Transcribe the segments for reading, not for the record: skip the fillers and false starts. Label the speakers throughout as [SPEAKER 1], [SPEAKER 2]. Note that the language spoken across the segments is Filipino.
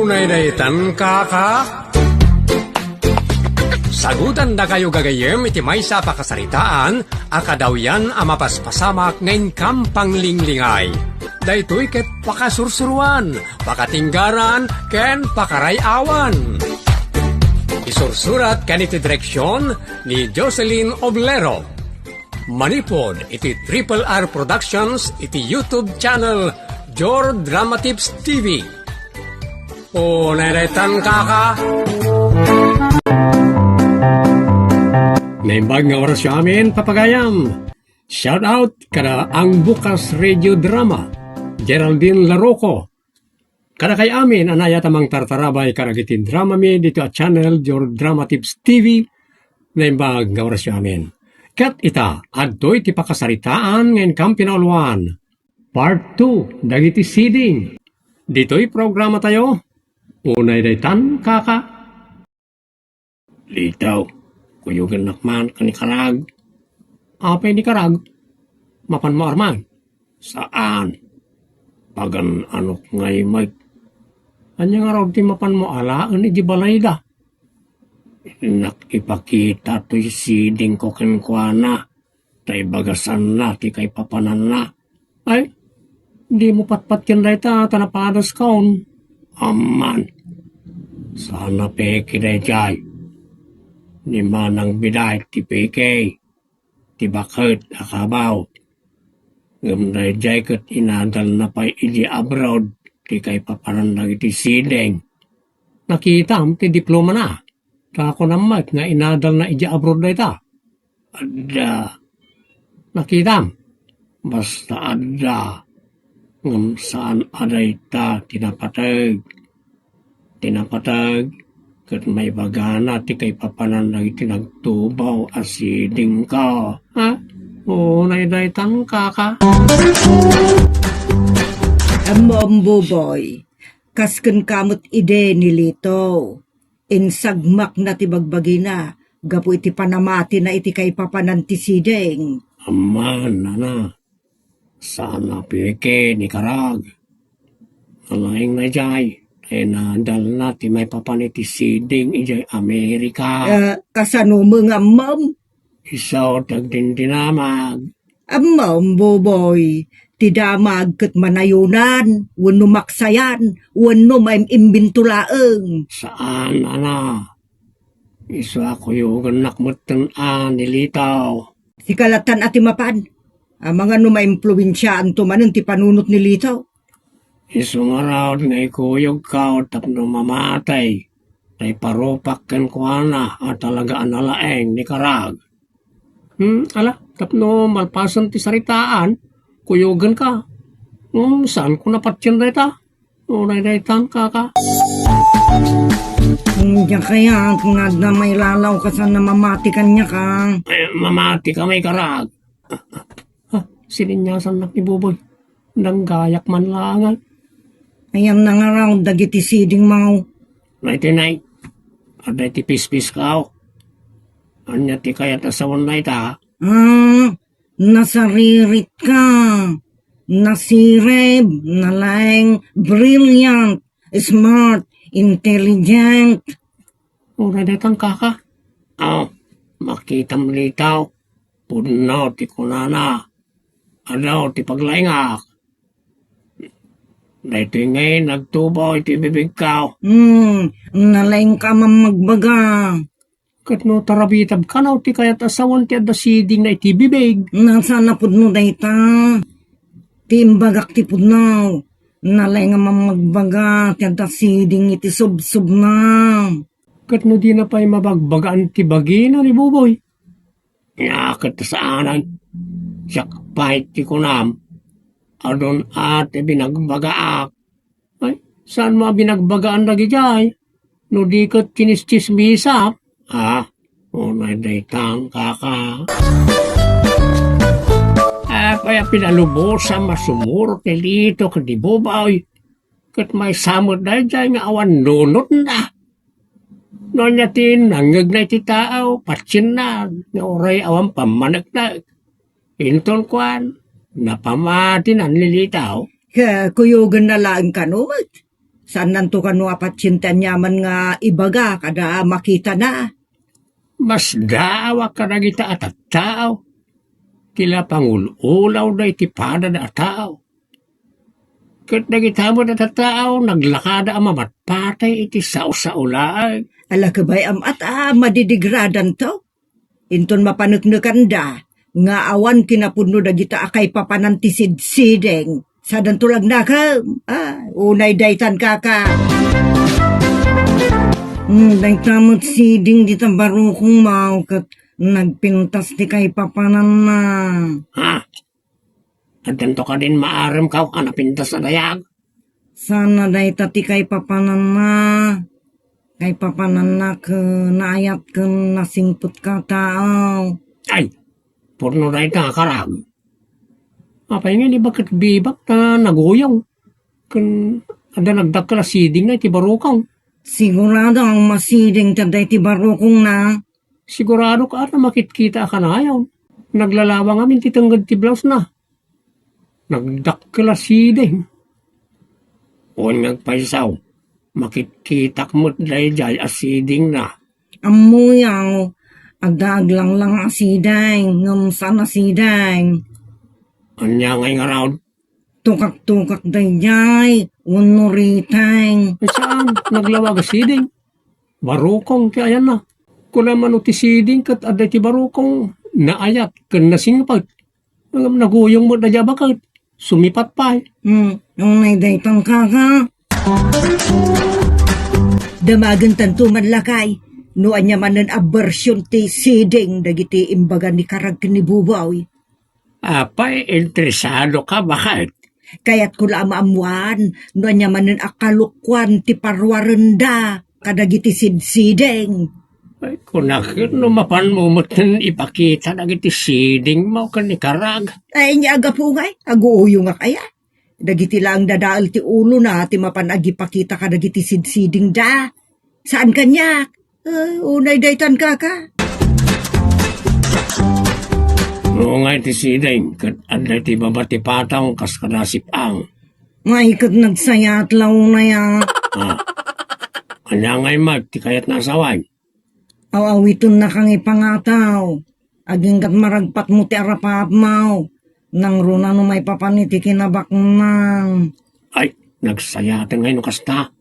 [SPEAKER 1] Unay daytan kaka. Sagutan na kayo gagayem iti maysa pakasaritaan, akadaw yan amapaspasamak ngayon kampang linglingay. Daytoy ket pakasursuruan, pakatinggaran, ken pakarayawan. Isursurat kaniti direksyon ni Jocelyn Oblero. Manipod iti Triple R Productions iti YouTube channel Jor Drama Tips TV. O naretan kaka. Naimbag nga oras siya amin, papagayam. Shout out kada ang bukas radio drama, Geraldine Larroco. Kada kay amin, anaya tamang tartarabay karagitin drama mi dito at channel Jor Drama Tips TV. Naimbag nga oras siya amin. Kat ita, adtoy ti pakasaritaan ngayon kang pinauluan. Part 2, dagiti seeding. Dito'y programa tayo. Unay daytan, kaka. Litaw, kuyugan nakman kanikarag. Apay ni karag? Mapan mo arman? Saan? Pagan anok ngay may. Anya nga raw ti mapan mo alaan iji balayda. Nakipakita to'y seeding ko kenkwana. Tay bagasan na, ti kay papanan na. Ay, di mo patpat yan dayta, tanapadas kaon. Aman, sana peke day jay. Ni manang biday ti peke, ti bakit akabaw. Gamday jay kat inadal na pa ili abroad, ti kay papanan na iti sideng. Nakitam ti diploma na, kako namat nga inadal na iti abroad na ita. Adda, nakitam, basta adda. Ngam saan aday ta tinapatag. Tinapatag, kat may bagana ti kay papanan na itinagtubaw asiding ka. Ha? O, naiday tang kaka.
[SPEAKER 2] Amombo boy, kasken kamot ide nilito. Insagmak na ti bagbagina, gapu iti panamati na iti kay papanan ti sideng.
[SPEAKER 1] Aman, nana. Sana peke ni karag. Alaing na jay. E nadal na ti may papaniti siding ijay Amerika.
[SPEAKER 2] Kasano mga mam?
[SPEAKER 1] Isaw tagdin dinamag.
[SPEAKER 2] Amombo boy, ti damag kat manayunan, wano maksayan, wano may imbintulaeng.
[SPEAKER 1] Saan, ana? Isa ko yung nakmutan nilitaw.
[SPEAKER 2] Si kalatan ati mapan. Ang mga numaimpluwensyaan tumanan ti panunot ni Lito.
[SPEAKER 1] Isungaraw nga ikuyog ka o tapno mamatay. Tay parupak ken kuana at talaga analaeng ni karag. Ala, tapno malpasan ti saritaan, kuyugan ka. Saan ko napatyan na ita? Unay na itang kaka.
[SPEAKER 2] Diyan kaya kung na may lalaw ka sa namamati kanya ka.
[SPEAKER 1] Mamati ka may karag. Sininyasan na ni Buboy. Nanggayak man langan.
[SPEAKER 2] Ayan na nga raw, dagiti siding mau.
[SPEAKER 1] Nay, aday ti pispis ka o. Anya ti kayat asawan na ita.
[SPEAKER 2] Nasaririt ka. Nasireb, nalaeng, brilliant, smart, intelligent.
[SPEAKER 1] Uray detang kaka. Makitam litaw. Punaw ti kunana. Adaw ti paglaingak. Dahito ngayon nagtubaw iti bibig ka.
[SPEAKER 2] Nalaeng ka mamagbaga.
[SPEAKER 1] Kat no tarabitab ka na ti kayat asawan ti adda siding na iti bibig.
[SPEAKER 2] Nasana pud no dayta. Timbagak ti pud no. Nalaeng nga mamagbaga ti adda siding iti subsub na.
[SPEAKER 1] Kat no di na pa'y mabagbagaan ti bagina ni Buboy. Kat saanan. Siyak pahit ti kunam. Adon ate binagbagaak. Ay, saan mo binagbagaan lagi jay? No di ka chinis-chismisap. Unay daytang kaka. Kaya pinalubosa masumuro kay Lito kadi Buboy. Kat may samot na jay nga awan nunot na. No niyatin, nangag na iti tao, patsin na, nga oray awan pamanagdag. Inton kwan, napamati na nilitaw.
[SPEAKER 2] Kuyugan na lang kanot. Saan nanto kanu apatsintan nyaman nga ibaga kada makita na.
[SPEAKER 1] Mas daawa ka na kita at tao. Kila pangululaw na itipada na tao. Kat nagitamo na tao, naglakada ang mamatpatay iti sao-sao laang.
[SPEAKER 2] Ala kabay at madidigradan to. Inton mapanuknukan da, nga awan kinapuno da gita akay papanantisid-sideng. Sa dantulag na ka, unay daytan kaka. Daytamot siding di tabarukong mau kat nagpintas di kay papanan na.
[SPEAKER 1] Ha? At ganito ka din maaram ka anapintas na dayag.
[SPEAKER 2] Sana dayta ti kay papanan na. Kay papanan na ka naayat ka nasingput ka tao.
[SPEAKER 1] Ay, purno na ito nga karag. Apay nga, di bakit bibak na naguyong? Kan, ada nagdakala siding na iti barukang.
[SPEAKER 2] Sigurado ang masiding taday ti barukong na.
[SPEAKER 1] Sigurado ka at na makitkita ka na ayaw. Naglalawang amin titanggad ti blouse na. Nagdakala siding. O nagpaisaw, makitkita mo't dayjay asiding na.
[SPEAKER 2] Amuyaw, agdaglang lang asideng, ngam sana sideng.
[SPEAKER 1] Anya ngay nga raw.
[SPEAKER 2] Tukak-tukak dayjay, unuriteng.
[SPEAKER 1] Ay saan? Naglawag asiding. Barukong ti ayan na. Kula man ti siding kat aday ti barukong naayat kan nasingpag. Naguyong mo na bakit. Sumipat pa eh.
[SPEAKER 2] Unay daytang kaka. Damagan tanto man lakay. Noan niya man ang abersyon ti siding dagiti imbaga ni karag ni bubaw.
[SPEAKER 1] Apay, interesado ka bakit?
[SPEAKER 2] Kaya't ko maamuan, noan niya man ang akalukwan ti parwarenda kadagiti sidsideng.
[SPEAKER 1] Ay, kunakit lumapan mo matan ipakita na iti siding mo ka ni karag.
[SPEAKER 2] Ay niya aga po ngay, aguuyo nga kaya. Dagiti lang dadaal ti ulo na ti mapanagi pakita kadagiti sidsiding da. Saan kanya? Unay daytan kaka.
[SPEAKER 1] Oo nga iti siding, kat aday ti babati patang kas kadasipang.
[SPEAKER 2] Ngay kat nagsayat law na ya.
[SPEAKER 1] Kanya ngay mag, ti kayat nasaway.
[SPEAKER 2] Awiton na kang ipangataw. Aging kat maragpat mo ti arapap mau. Nang runa no may papaniti kinabak nang.
[SPEAKER 1] Ay, nagsayatan ngayon kasta.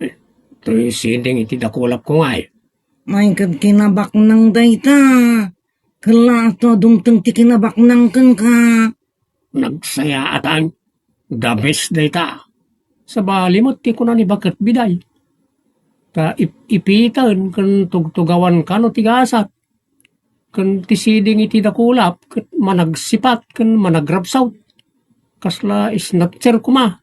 [SPEAKER 1] Ito'y siding iti dakulap ko ngay.
[SPEAKER 2] May kat kinabak nang dayta. Kalato dumtang ti kinabak nang kang ka.
[SPEAKER 1] Nagsayatan. The best data. Sa bali mo, ti ko na ni bakit biday. Ta ipitan kan tugtugawan ka no tigasat. Kan tisiding iti dakulap, kat managsipat, kan managrapsaut. Kasla isnatser kuma.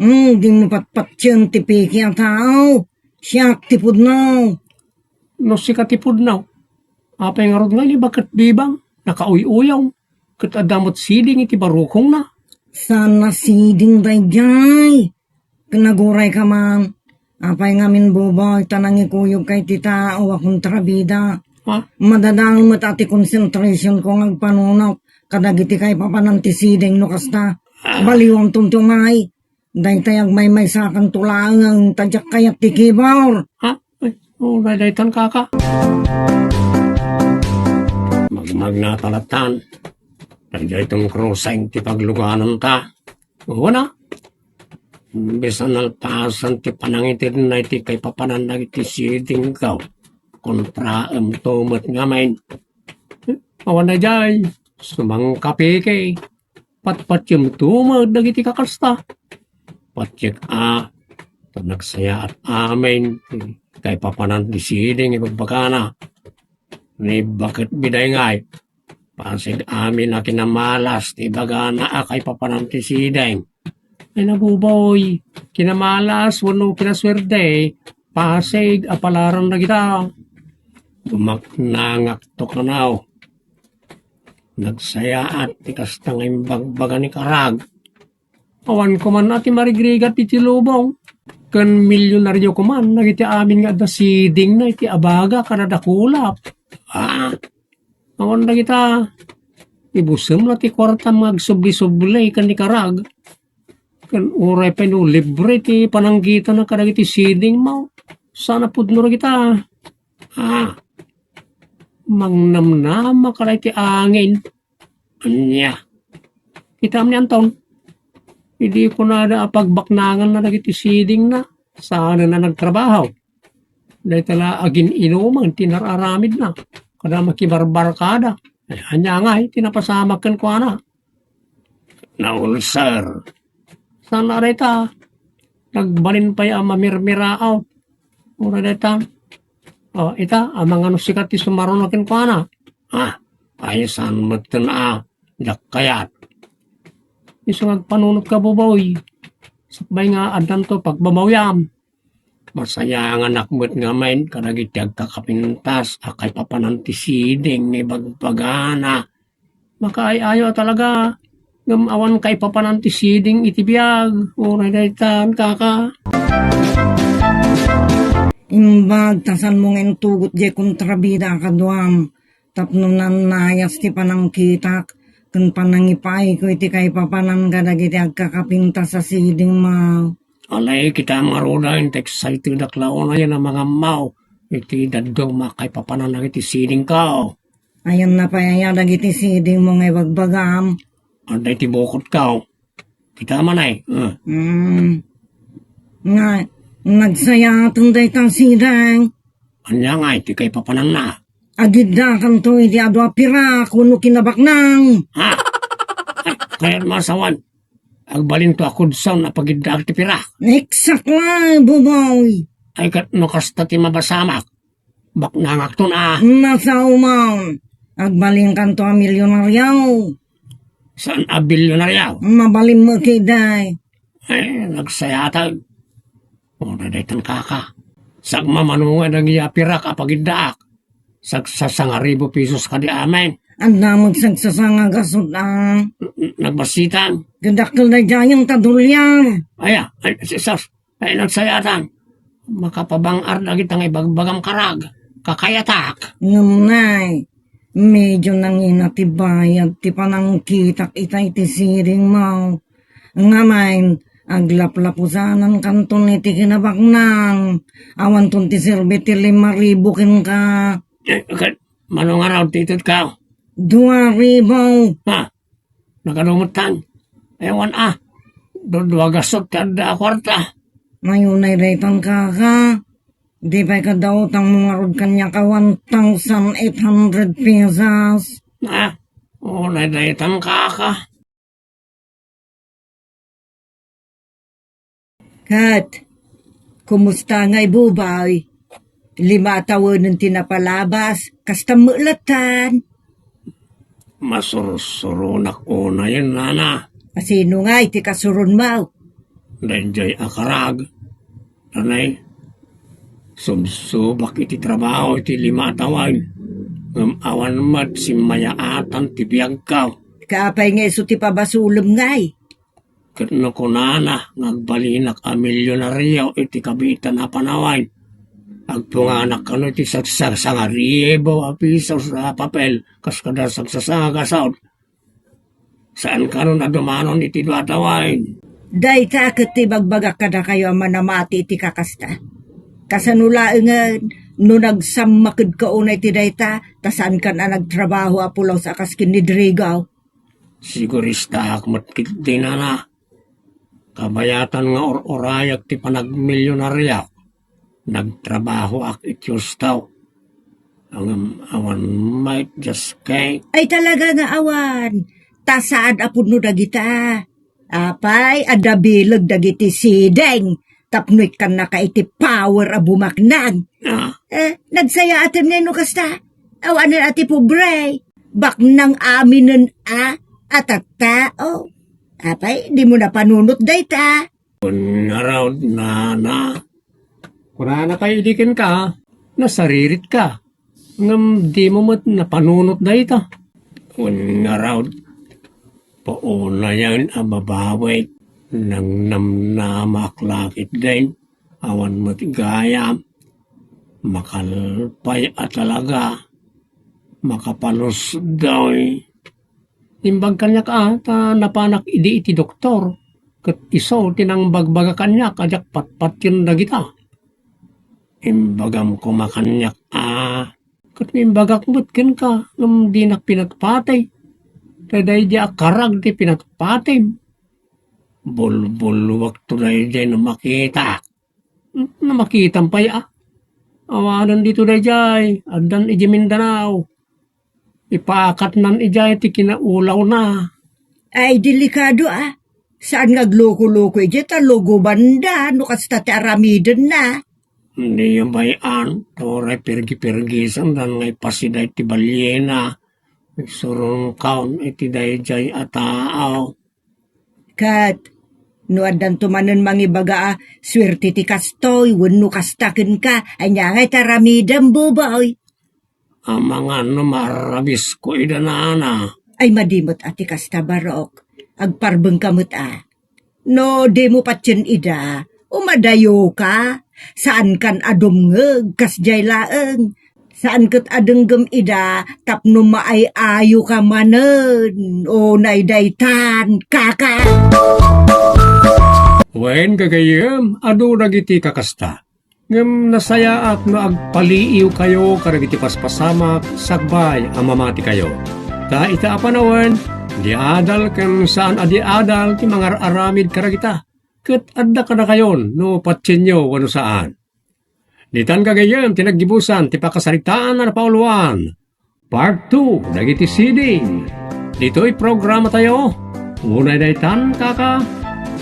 [SPEAKER 2] Di mo patpatyan ti piki ang tao. Siyak tipod na.
[SPEAKER 1] No si katipod na. Apay nga rod nga ni bakit bibang, nakauy-uyaw. Kat adamot siding iti barukong na.
[SPEAKER 2] Sana siding dayjay. Kanaguray ka man. Apay ngamin bubay, tanang ikuyog kay tita o akong trabida.
[SPEAKER 1] Ha?
[SPEAKER 2] Madadang mo tati concentration ko ngagpanunaw. Kadagiti kay papanantisideng no kasta. Baliwang tuntumay. Daytay may sakang tulang ang tadyak kayat tikibaw.
[SPEAKER 1] Ha? Ay, daytan kaka. Magnatalatan. Dayjay itong kruseng ti pagluganan ta. Wala. Bisan alpasan ti panangitid na iti kay papananag iti siding kaw. Kontraam tumat nga main. Awan na jay. Sumangkapi kay. Patpat yung tumad na iti kakalsta. Patyek nagsaya at amin. Kay papanan ti siding ipagbakana. Ni bakit biday ngay. Pasig amin na kinamalas. Ti bagana kay papanan ti siding. Ay nabuboy, kinamalas, wano kinaswerde, pasig, apalaran na kita. Bumaknangak to kanaw. Nagsayaat, tikas tangay bagbaga ni karag. Awan ko man ati marigrigat iti lubong. Kan milyonaryo ko man, nagiti amin nga da siding na iti abaga kanadakulap. Awan na kita. Ibusem na ti kwarta magsubli-sublay kan ni karag. Kan uray pa no, libre ti pananggita na kadagiti siding mo. Sana pudno kita. Mangnamnama ka ti angin. Anya. Kita ni Anton. Hindi ko na pagbaknangan na nagiti siding na. Sana na nagtrabaho. Dahil tala agin inuman, tinararamid na. Kada makibarbarkada. Anya nga, tinapasamakan ko na. Naul, sir. Sana rita. Nagbalin pa yung mamirmiraaw. Ura rita. Ita, amang ano sikat ti sumarunakin ko na. Payasan mo ito na. Dakayat. Iso nagpanunot ka buboy. Sabay nga adan to pagbabawyam. Masaya ang anak mo't nga main karagitag kakapintas akay papanantisiding ni bagbagana. Makaayayo talaga. Ngamawan kay papanantisiding itibiyag. Uray daytan kaka.
[SPEAKER 2] Imbag, tasan mo ngayon tugot di kontrabida ka duam. Tapno nanayas ti panangkitak. Kung panangipay ko iti kay papanan ka dagiti agkakapinta sa siding mo.
[SPEAKER 1] Alay kita mga roda, hindi excited na klaon na yan ang mga mau. Iti dadong makay papanan na iti siding ka.
[SPEAKER 2] Ayan na payaya dagiti siding mo ngay bagbagam.
[SPEAKER 1] Anday ti bukod ka. Kita man ay.
[SPEAKER 2] Nga, nagsaya tunday tang sidang.
[SPEAKER 1] Anya nga, iti kay papanan na.
[SPEAKER 2] Agid na kanto iti adwa pira kuno kinabaknang.
[SPEAKER 1] Kaya masawan. Agbalin to ako sa na pagiddag ti pira.
[SPEAKER 2] Eksak lang, buboy.
[SPEAKER 1] Ay kat no kasta ti mabasamak. Baknangak to na.
[SPEAKER 2] Nasa umaw. Agbaling kanto a milyonaryaw.
[SPEAKER 1] Saan a bilyonaryaw?
[SPEAKER 2] Mabalim mo kiday.
[SPEAKER 1] Ay, nagsayatag. O na daytan kaka. Sagma manunga nang iapira ka pagiddag. Sagsasangaribo pesos ka di amin.
[SPEAKER 2] Anda magsagsasanga gasod
[SPEAKER 1] Nagbasitan.
[SPEAKER 2] Gadakil na dyan tadulyan.
[SPEAKER 1] Ay, sisas. Ay, nagsayatan. Makapabangar na kitang ibagbagam karag. Kakayatak.
[SPEAKER 2] Ngunay, medyo nang inatibayad ti panangkitak itay ti siring mo. Ngamain, aglaplapusanan kanton iti kinabaknang. Awan ton ti sirbe ti 5,000 kin ka.
[SPEAKER 1] Manong araw titot ka.
[SPEAKER 2] 2,000.
[SPEAKER 1] Nakalumutan. Ewan Dudwagasot kada kwarta.
[SPEAKER 2] Mayunay raytan ka. Di pa'y kadaotang mga rod kanya ka 1,800 pesos.
[SPEAKER 1] Naitan ka.
[SPEAKER 2] Kat, kumusta nga'y bubay? 5 taon ng tinapalabas, kasta mulatan.
[SPEAKER 1] Masurusurunak ko na yun, nana.
[SPEAKER 2] Asino nga iti kasurun mo?
[SPEAKER 1] Denjay akarag. Tanay, subsubak iti trabaho iti 5 taon. Awan mat si mayaatan ti biyag ka.
[SPEAKER 2] Kaapay nga iso ti pabasulom nga'y.
[SPEAKER 1] Katno ko nana, nagbalinak a milyonaryo iti kabitan na panaway. Agpunganak ka no iti sagsasangaribo a piso sa papel kas kada sagsasagasaw. Saan ka no nadumanon iti duatawain?
[SPEAKER 2] Day takot ti bagbagak kada kayo ang manamati iti kakasta. Kasanulaangan, no nagsamakid ka unay ti dayta, tasaan ka na nagtrabaho apulaw sa kaskin ni Drigaw.
[SPEAKER 1] Sigurista akmatkit din na. Kabayatan nga orayak ti panagmilyonarya. Nagtrabaho ak ityustaw. Ang awan might just kay.
[SPEAKER 2] Ay talaga nga awan. Tasaan apod no dagita. Apay, adabilag dagiti sideng. Tapnoy kan na ka iti power a bumaknag. Nagsaya atin ngayon no kasta. Awanan ati pobre. Baknang aminen at tao. Apay, di mo na panunot dayta.
[SPEAKER 1] Unaraw na. Kuna na kayo idikin ka, nasaririt ka. Ngam di mo mat napanunot na ito. Unaraw, pauna yan ababawit. Nang namnamaklakit din. Awan mo't gayam. Makalpay at talaga. Makapalus daw. Imbag kanya ka, napanak iti doktor. Kat isaw tinang bagbaga kanyak ajak patpatin na kita. Imbagam ko makanyak kat imbagak mutkin ka nung di nak pinatpatay. Taday di akarag di pinatpatay. Bulbul waktu day di na makita. Na makita pa awanan dito day jay. Adan iji Mindanao. Ipakat nan ijay ti kinaulaw na.
[SPEAKER 2] Ay, delikado Saan nga gloko-loko ta logo banda, no kasta ti aramiden na.
[SPEAKER 1] Hindi yung bayan. Toray pergi-pergisan dan ngay pasiday ti balyena. Surong kaon iti day jay ataaw.
[SPEAKER 2] Kat, no adan tumanon mangibaga swerte ti kastoy, wenno kastaken ka, anya ngay taramiden buboy.
[SPEAKER 1] Mga marabis ko idanana.
[SPEAKER 2] Ay madimot ati kasta barok, agparbeng kamot No, di mo patsin ida, umadayo ka. Saan kan adumngeg, kasjay laeng. Saan kat adenggem ida, tapno maay ayo ka manen. O naidaytan, kaka.
[SPEAKER 1] Wen gagayem, adu dagiti kakasta. Ngem nasaya at no agpaliiw kayo karagiti paspasamak sagbay amamati kayo. Ta ita apanawan, di adal ken saan adi adal ti mga aramid karagita. Ket adda ka na kayon no patsinyo wano saan. Ditan kagayem tinaggibusan ti pakasaritaan na pauluan. Part 2, dagiti siding. Dito'y programa tayo. Unay daytan kaka.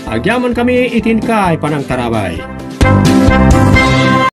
[SPEAKER 1] Agyaman kami itin kay panang tarabay.